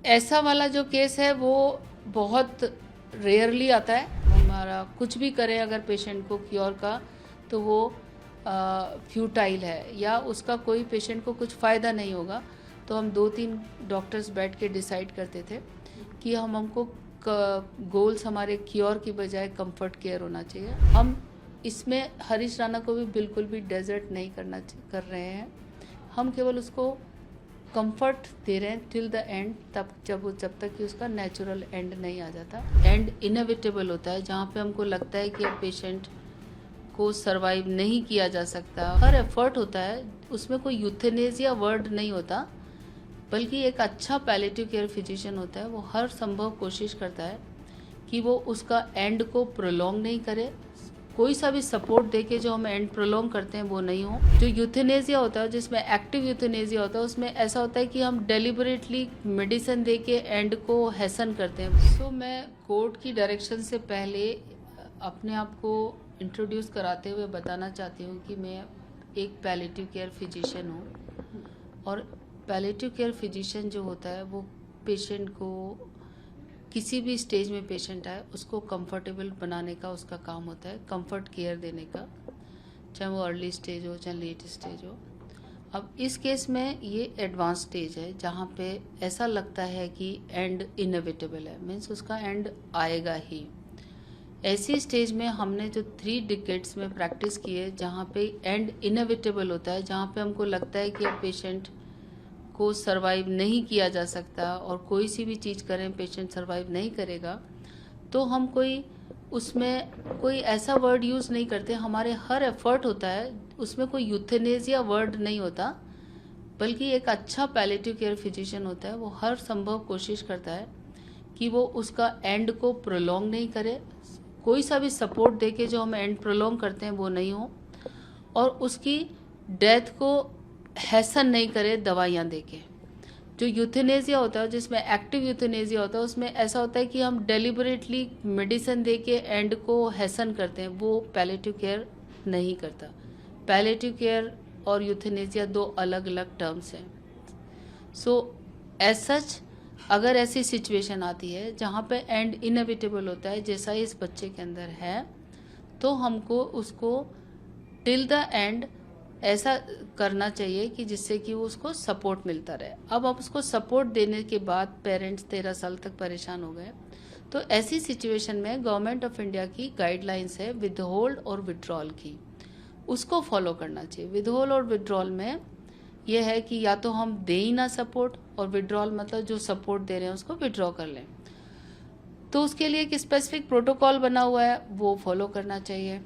ऐसा वाला जो केस है वो बहुत रेयरली आता है। हमारा कुछ भी करें अगर पेशेंट को क्योर का, तो वो फ्यूटाइल है या उसका कोई पेशेंट को कुछ फ़ायदा नहीं होगा। तो हम 2-3 डॉक्टर्स बैठ के डिसाइड करते थे कि हमको गोल्स हमारे क्योर की बजाय कंफर्ट केयर होना चाहिए। हम इसमें हरीश राणा को भी बिल्कुल भी डेजर्ट नहीं कर रहे हैं। हम केवल उसको कंफर्ट दे रहे हैं टिल द एंड, तब जब तक कि उसका नेचुरल एंड नहीं आ जाता। एंड इनएविटेबल होता है जहाँ पे हमको लगता है कि अब पेशेंट को सरवाइव नहीं किया जा सकता। हर एफर्ट होता है, उसमें कोई यूथेनेसिया वर्ड नहीं होता, बल्कि एक अच्छा पैलेटिव केयर फिजिशियन होता है। वो हर संभव कोशिश करता है कि वो उसका एंड को प्रोलॉन्ग नहीं करे। कोई सा भी सपोर्ट देके जो हम एंड प्रोलॉन्ग करते हैं वो नहीं हो। जो यूथेनेसिया होता है, जिसमें एक्टिव यूथेनेसिया होता है, उसमें ऐसा होता है कि हम डेलिबरेटली मेडिसिन देके एंड को हैसन करते हैं। सो मैं कोर्ट की डायरेक्शन से पहले अपने आप को इंट्रोड्यूस कराते हुए बताना चाहती हूँ कि मैं एक पैलेटिव केयर फिजिशियन हूँ। और पैलेटिव केयर फिजिशियन जो होता है वो पेशेंट को, किसी भी स्टेज में पेशेंट आए उसको कंफर्टेबल बनाने का उसका काम होता है, कंफर्ट केयर देने का, चाहे वो अर्ली स्टेज हो चाहे लेट स्टेज हो। अब इस केस में ये एडवांस स्टेज है जहाँ पे ऐसा लगता है कि एंड इनएविटेबल है, मीन्स उसका एंड आएगा ही। ऐसी स्टेज में हमने जो 3 डिकेड्स में प्रैक्टिस की है जहाँ पे एंड इनएविटेबल होता है, जहाँ पे हमको लगता है कि अब पेशेंट को सरवाइव नहीं किया जा सकता और कोई सी भी चीज़ करें पेशेंट सरवाइव नहीं करेगा, तो हम उसमें कोई ऐसा वर्ड यूज़ नहीं करते। हमारे हर एफर्ट होता है, उसमें कोई यूथेनेसिया वर्ड नहीं होता, बल्कि एक अच्छा पैलेटिव केयर फिजिशियन होता है। वो हर संभव कोशिश करता है कि वो उसका एंड को प्रोलॉन्ग नहीं करे। कोई सा भी सपोर्ट देके जो हम एंड प्रोलॉन्ग करते हैं वो नहीं हो, और उसकी डेथ को हैसन नहीं करे दवाइयाँ देके। जो यूथेनेसिया होता है, जिसमें एक्टिव यूथेनेसिया होता है, उसमें ऐसा होता है कि हम डेलिबरेटली मेडिसिन देके एंड को हैसन करते हैं। वो पैलेटिव केयर नहीं करता। पैलेटिव केयर और यूथेनेसिया 2 अलग अलग टर्म्स हैं। सो एज सच अगर ऐसी सिचुएशन आती है जहाँ पे एंड इनएविटेबल होता है, जैसा इस बच्चे के अंदर है, तो हमको उसको टिल द एंड ऐसा करना चाहिए कि जिससे कि वो उसको सपोर्ट मिलता रहे। अब आप उसको सपोर्ट देने के बाद पेरेंट्स 13 साल तक परेशान हो गए, तो ऐसी सिचुएशन में गवर्नमेंट ऑफ इंडिया की गाइडलाइंस है विदहोल्ड और विड्रॉल की, उसको फॉलो करना चाहिए। विदहोल्ड और विड्रॉल में यह है कि या तो हम दे ही ना सपोर्ट, और विड्रॉल मतलब जो सपोर्ट दे रहे हैं उसको विड्रॉ कर लें। तो उसके लिए एक स्पेसिफिक प्रोटोकॉल बना हुआ है, वो फॉलो करना चाहिए।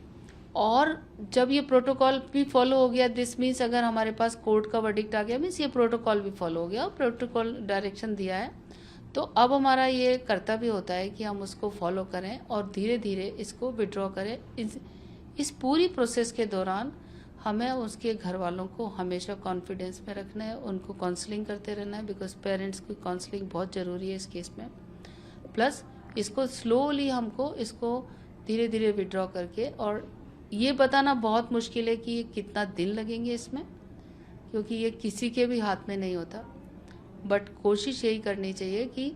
और जब ये प्रोटोकॉल भी फॉलो हो गया, दिस मीन्स अगर हमारे पास कोर्ट का वर्डिक्ट आ गया, मीन्स ये प्रोटोकॉल भी फॉलो हो गया और प्रोटोकॉल डायरेक्शन दिया है, तो अब हमारा ये कर्तव्य होता है कि हम उसको फॉलो करें और धीरे धीरे इसको विड्रॉ करें। इस पूरी प्रोसेस के दौरान हमें उसके घर वालों को हमेशा कॉन्फिडेंस में रखना है, उनको काउंसलिंग करते रहना है, बिकॉज पेरेंट्स की काउंसलिंग बहुत ज़रूरी है इस केस में। प्लस इसको स्लोली हमको इसको धीरे धीरे विड्रॉ करके, और ये बताना बहुत मुश्किल है कि ये कितना दिन लगेंगे इसमें, क्योंकि ये किसी के भी हाथ में नहीं होता। बट कोशिश यही करनी चाहिए कि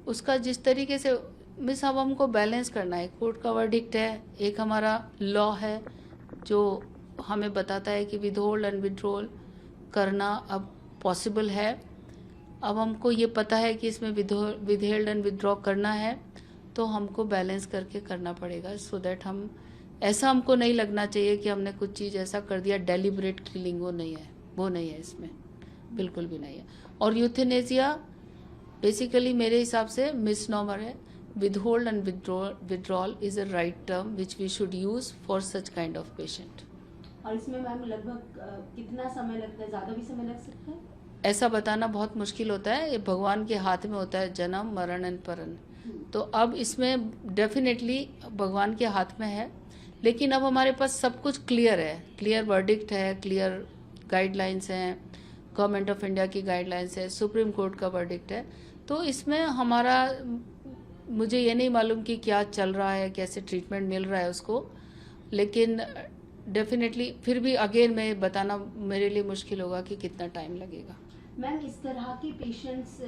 उसका जिस तरीके से मिस, अब हमको बैलेंस करना है। कोर्ट का वर्डिक्ट है, एक हमारा लॉ है जो हमें बताता है कि विदहोल्ड एंड विड्रॉल करना अब पॉसिबल है। अब हमको ये पता है कि इसमें विदहेल्ड एंड विड्रॉ करना है, तो हमको बैलेंस करके करना पड़ेगा, सो दैट हम ऐसा हमको नहीं लगना चाहिए कि हमने कुछ चीज़ ऐसा कर दिया डेलिबरेट किलिंग। वो नहीं है इसमें, बिल्कुल भी नहीं है। और यूथेनेसिया बेसिकली मेरे हिसाब से मिसनॉमर है। Withhold and withdrawal is a right term which we should use for such kind of patient. और इसमें मैम लगभग कितना समय लगता है, ज़्यादा भी समय लग सकता है? ऐसा बताना बहुत मुश्किल होता है, ये भगवान के हाथ में होता है, जन्म मरण एंड परन। तो अब इसमें डेफिनेटली भगवान के हाथ में है, लेकिन अब हमारे पास सब कुछ क्लियर है, क्लियर वर्डिक्ट है, क्लियर गाइडलाइंस हैं, गवर्नमेंट ऑफ इंडिया की गाइडलाइंस है, सुप्रीम कोर्ट का वर्डिक्ट है। तो इसमें हमारा, मुझे ये नहीं मालूम कि क्या चल रहा है, कैसे ट्रीटमेंट मिल रहा है उसको, लेकिन डेफिनेटली फिर भी अगेन मैं बताना मेरे लिए मुश्किल होगा कि कितना टाइम लगेगा। मैम इस तरह के पेशेंट्स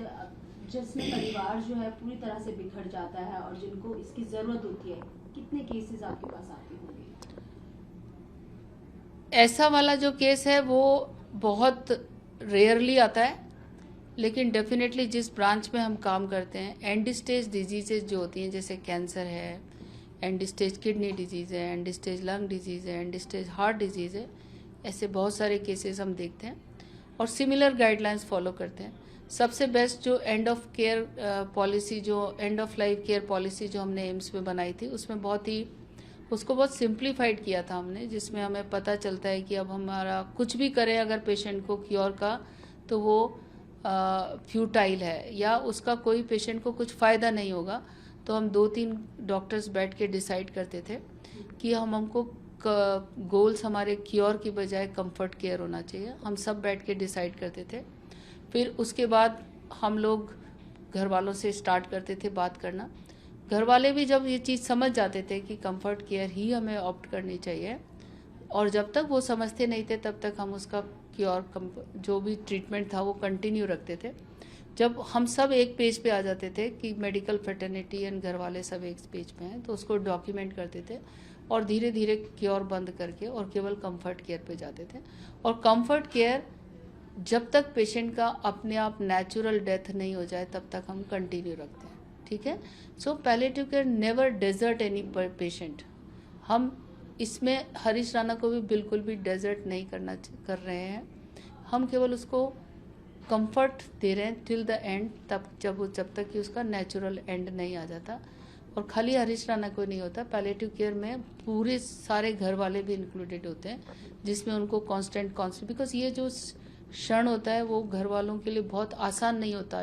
जिसमें परिवार जो है पूरी तरह से बिखर जाता है और जिनको इसकी जरूरत होती है, कितने केसेस आपके पास आते होंगे? ऐसा वाला जो केस है वो बहुत रेयरली आता है, लेकिन डेफिनेटली जिस ब्रांच में हम काम करते हैं, एंड स्टेज डिजीजेज जो होती हैं, जैसे कैंसर है, एंड स्टेज किडनी डिजीज़ है, एंड स्टेज लंग डिजीज़ है, एंड स्टेज हार्ट डिजीज़ है, ऐसे बहुत सारे केसेस हम देखते हैं और सिमिलर गाइडलाइंस फॉलो करते हैं। सबसे बेस्ट जो एंड ऑफ केयर पॉलिसी, जो end of life care policy जो हमने एम्स में बनाई थी, उसमें उसको बहुत सिंप्लीफाइड किया था हमने, जिसमें हमें पता चलता है कि अब हमारा कुछ भी करें अगर पेशेंट को क्योर का, तो वो फ्यूटाइल है या उसका कोई पेशेंट को कुछ फ़ायदा नहीं होगा। तो हम 2-3 डॉक्टर्स बैठ के डिसाइड करते थे कि हमको गोल्स हमारे क्योर की बजाय कंफर्ट केयर होना चाहिए। हम सब बैठ के डिसाइड करते थे। फिर उसके बाद हम लोग घर वालों से स्टार्ट करते थे बात करना। घर वाले भी जब ये चीज़ समझ जाते थे कि कंफर्ट केयर ही हमें ऑप्ट करनी चाहिए, और जब तक वो समझते नहीं थे तब तक हम उसका क्योर जो भी ट्रीटमेंट था वो कंटिन्यू रखते थे। जब हम सब एक पेज पे आ जाते थे कि मेडिकल फ्रेटर्निटी एंड घर वाले सब एक पेज पे हैं, तो उसको डॉक्यूमेंट करते थे और धीरे धीरे क्योर बंद करके और केवल कंफर्ट केयर पे जाते थे। और कंफर्ट केयर जब तक पेशेंट का अपने आप नेचुरल डेथ नहीं हो जाए तब तक हम कंटिन्यू रखते हैं। ठीक है। So palliative care never desert any patient. हम इसमें हरीश राणा को भी बिल्कुल भी डेजर्ट नहीं कर रहे हैं। हम केवल उसको कंफर्ट दे रहे हैं टिल द एंड, तब जब तक कि उसका नेचुरल एंड नहीं आ जाता। और खाली हरीश राणा को नहीं होता, पैलिएटिव केयर में पूरे सारे घर वाले भी इंक्लूडेड होते हैं, जिसमें उनको कांस्टेंट बिकॉज ये जो क्षण होता है वो घर वालों के लिए बहुत आसान नहीं होता।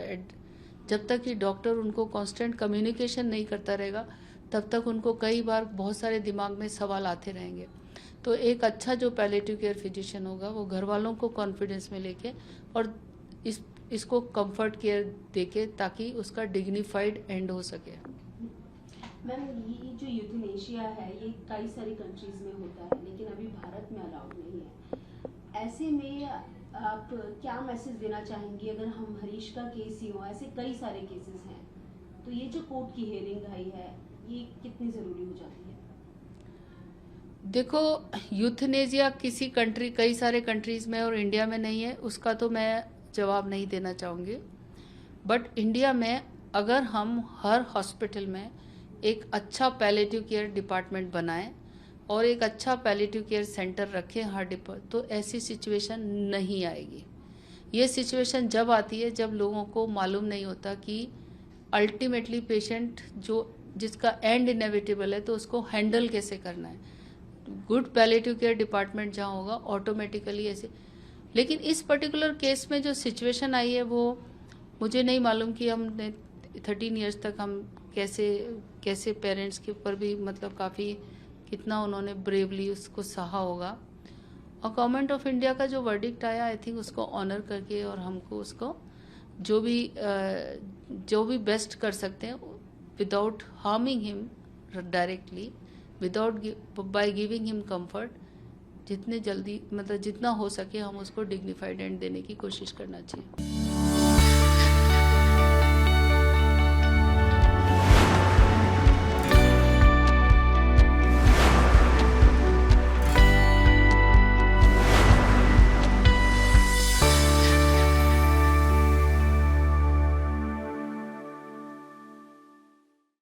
जब तक कि डॉक्टर उनको कांस्टेंट कम्युनिकेशन नहीं करता रहेगा तब तक उनको कई बार बहुत सारे दिमाग में सवाल आते रहेंगे। तो एक अच्छा जो पैलिएटिव केयर फिजिशियन होगा वो घर वालों को कॉन्फिडेंस में लेके और इसको कंफर्ट केयर देके, ताकि उसका डिग्निफाइड एंड हो सके। मैम, ये जो यूथनेशिया है ये कई सारी कंट्रीज में होता है, लेकिन अभी भारत में अलाउड नहीं है। ऐसे में आप क्या मैसेज देना चाहेंगी? अगर हम हरीश का केस ही हो, ऐसे कई सारे केसेस हैं, तो ये जो कोर्ट की हियरिंग आई है ये कितनी जरूरी हो जाती है? देखो, यूथनेशिया किसी कंट्री, कई सारे कंट्रीज में और इंडिया में नहीं है, उसका तो मैं जवाब नहीं देना चाहूँगी। बट इंडिया में अगर हम हर हॉस्पिटल में एक अच्छा पैलिएटिव केयर डिपार्टमेंट बनाएं और एक अच्छा पैलिएटिव केयर सेंटर रखें हर तो ऐसी सिचुएशन नहीं आएगी। ये सिचुएशन जब आती है जब लोगों को मालूम नहीं होता कि अल्टीमेटली पेशेंट जिसका एंड इनेविटेबल है, तो उसको हैंडल कैसे करना है। गुड पैलिएटिव केयर डिपार्टमेंट जहाँ होगा ऑटोमेटिकली ऐसे। लेकिन इस पर्टिकुलर केस में जो सिचुएशन आई है वो मुझे नहीं मालूम कि हमने 13 इयर्स तक हम कैसे पेरेंट्स के ऊपर भी मतलब काफ़ी कितना उन्होंने ब्रेवली उसको सहा होगा। और गवर्नमेंट ऑफ इंडिया का जो वर्डिक्ट आया, आई थिंक उसको ऑनर करके और हमको उसको जो भी बेस्ट कर सकते हैं without harming him directly, by giving him comfort, जितने जल्दी मतलब जितना हो सके हम उसको डिग्निफाइड एंड देने की कोशिश करना चाहिए।